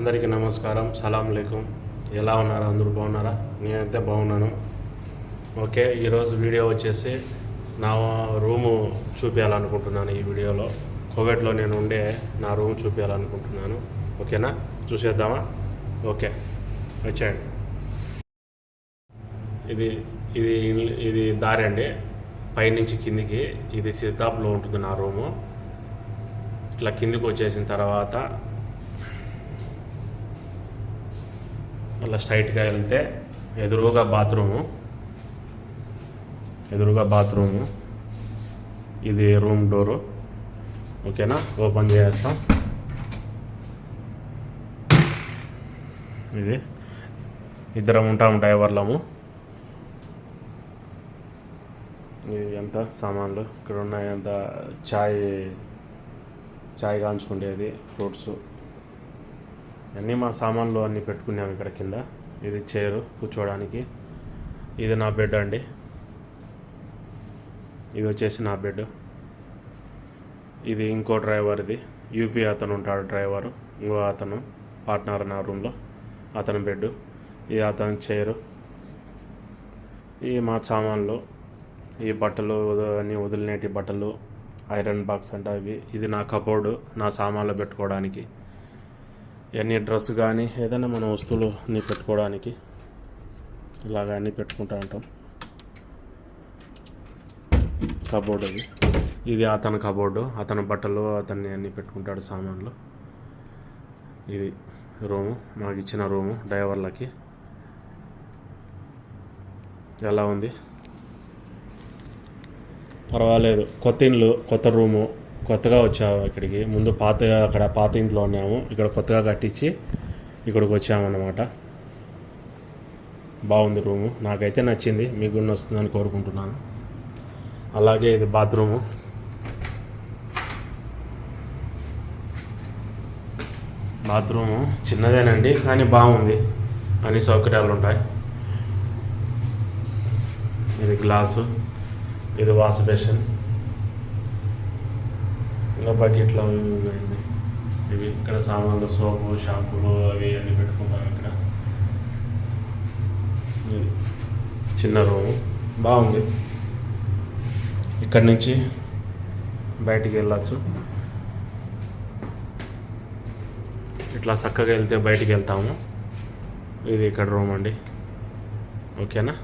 అందరికీ నమస్కారం, సలాం అలైకుం. ఎలా ఉన్నారు? అందరూ బాగున్నారా? నేనైతే బాగున్నాను. ఓకే, ఈరోజు వీడియో వచ్చేసి నా రూము చూపించాలనుకుంటున్నాను. ఈ వీడియోలో కోవిడ్లో నేను ఉండే నా రూమ్ చూపించాలనుకుంటున్నాను. ఓకేనా, చూసేద్దామా? ఓకే, వచ్చేయండి. ఇది ఇది ఇది దారి అండి, పైనుంచి కిందికి. ఇది సిద్ధాప్లో ఉంటుంది నా రూము. ఇట్లా కిందికి వచ్చేసిన తర్వాత అలా స్ట్రైట్గా వెళ్తే ఎదురుగా బాత్రూము. ఇది రూమ్ డోరు. ఓకేనా, ఓపెన్ చేస్తాం. ఇది ఇద్దరం ఉంటాయి ఎవరిలము. ఇది ఎంత సామాన్లు ఇక్కడ ఉన్నాయి, ఎంత చాయ్ కాంచుకుండేది, ఫ్రూట్స్ అన్నీ మా సామాన్లు అన్నీ పెట్టుకున్నాము ఇక్కడ కింద. ఇది చైరు కూర్చోవడానికి. ఇది నా బెడ్ అండి. ఇది వచ్చేసి నా బెడ్. ఇది ఇంకో డ్రైవర్ది, యూపీ అతను ఉంటాడు డ్రైవరు. ఇంకో అతను పార్ట్నర్ నా రూమ్లో, అతని బెడ్. ఇది అతని చైరు. ఈ మా సామాన్లు, ఈ బట్టలు అన్నీ వదిలినేటి బట్టలు, ఐరన్ బాక్స్ అంటే అవి. ఇది నా కబోర్డు, నా సామాన్లు పెట్టుకోవడానికి. ఇవన్నీ డ్రెస్ కానీ ఏదైనా మన వస్తువులు అన్నీ పెట్టుకోవడానికి ఇలాగ అన్నీ పెట్టుకుంటూ ఉంటాం. కబోర్డు ఇది అతని కబోర్డు, అతని బట్టలు అతన్ని అన్నీ పెట్టుకుంటాడు సామాన్లు. ఇది రూము, మాకు ఇచ్చిన రూము డ్రైవర్లకి. ఎలా ఉంది? పర్వాలేదు. కొత్త ఇల్లు, కొత్త రూము. కొత్తగా వచ్చాము ఇక్కడికి. ముందు అక్కడ పాత ఇంట్లో ఉన్నాము, ఇక్కడ కొత్తగా కట్టించి ఇక్కడికి వచ్చామన్నమాట. బాగుంది రూము, నాకైతే నచ్చింది. మీకు కూడా వస్తుందని కోరుకుంటున్నాను. అలాగే ఇది బాత్రూము. బాత్రూము చిన్నదేనండి, కానీ బాగుంది, అన్ని సౌకర్యాలు ఉంటాయి. ఇది గ్లాసు, ఇది వాష్ బేసిన్, ఇంకా బకెట్లు ఉన్నాయండి. ఇవి ఇక్కడ సామాన్లు, సోపు, షాంపూలు అవి అన్నీ పెట్టుకుంటాం ఇక్కడ. ఇది చిన్న రూము, బాగుంది. ఇక్కడి నుంచి బయటికి వెళ్ళచ్చు. ఇట్లా చక్కగా వెళ్తే బయటికి వెళ్తాము. ఇది ఇక్కడ రూమ్ అండి. ఓకేనా.